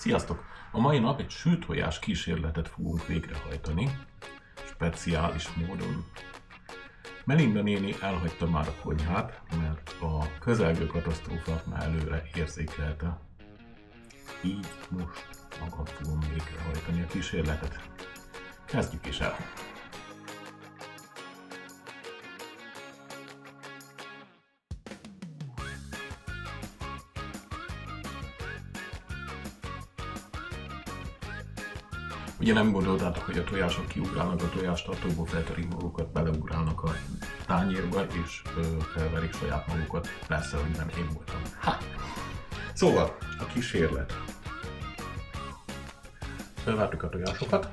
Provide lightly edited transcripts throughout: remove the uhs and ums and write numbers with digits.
Sziasztok! A mai nap egy sültojás kísérletet fogunk végrehajtani, speciális módon. Melinda néni elhagyta már a konyhát, mert a közelgő katasztrófát már előre érzékelte. Így most magam fogom végrehajtani a kísérletet. Kezdjük is el! Ugye nem gondoltátok, hogy a tojások kiugrálnak a tojástartóból, felterik magukat, beleugrálnak a tányérba és felverik saját magukat. Persze, hogy nem én voltam. Ha! Szóval, a kísérlet. Felvártuk a tojásokat.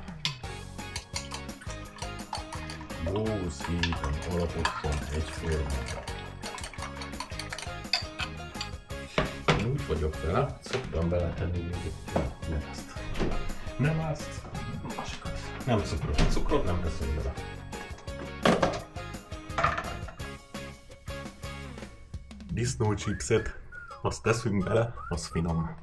Jó szépen, alaposan, egyformán. Én úgy vagyok vele, szoktam beletenni még nem ezt. Nem azt, másikat. Nem cukrot. Cukrot nem teszünk bele. Disznóchipset, azt teszünk bele, az finom.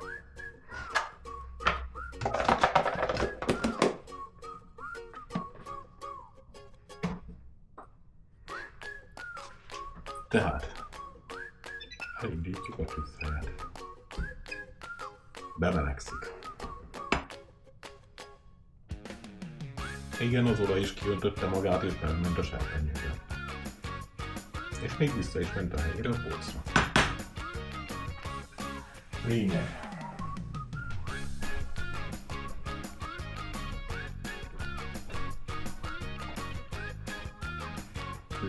Tehát elindítjuk a tűzhelyet. Bemelegszik. Igen, az olaj is kiöntötte magát, és ment a serpenyőre. És még vissza is ment a helyére a polcra. Lényeg.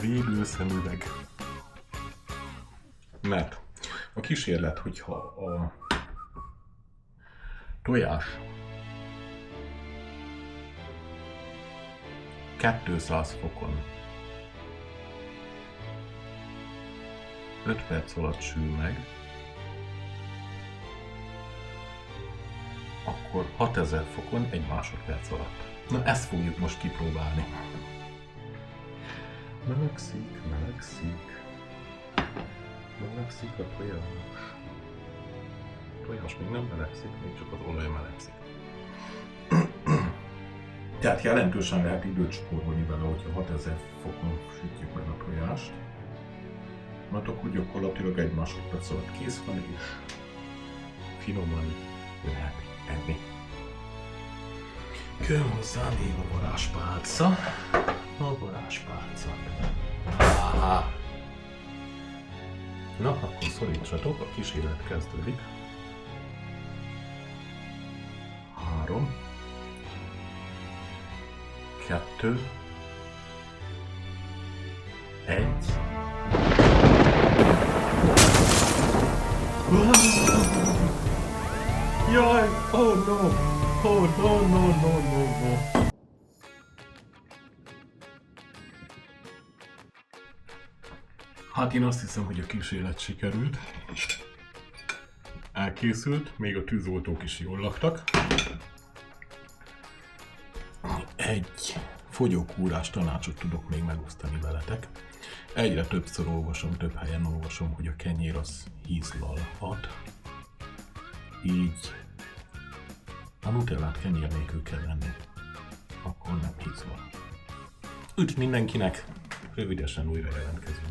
Védőszemüveg. Mert a kísérlet, hogyha a tojás 200 fokon 5 perc alatt sül meg, akkor 6000 fokon 1 másodperc alatt. Na, ezt fogjuk most kipróbálni. Melegszik, melegszik. Melegszik a tojás. A tojás még nem melegszik, még csak az olaj melegszik. Tehát jelentősen lehet időt spórolni vele, hogyha 6000 fokon sütjük meg a tojást. Mert akkor gyakorlatilag 1 másodperc alatt kész van, és finoman lehet enni. Kell hozzá még a varázspálca. A varázspálca. Áhá. Na, akkor szorítsatok, a kísérlet kezdődik. 3, 2, 1. Jaj! Oh no! Oh no, no, no, no, no! Hát én azt hiszem, hogy a kísérlet sikerült. Elkészült, még a tűzoltók is jól laktak. Egy fogyókúrás tanácsot tudok még megosztani veletek. Egyre többször olvasom, több helyen olvasom, hogy a kenyér az hízlalhat. Így a nutellát kenyér nélkül kell lenni. Akkor nem hízlal. Üdv mindenkinek! Rövidesen újra jelentkezünk.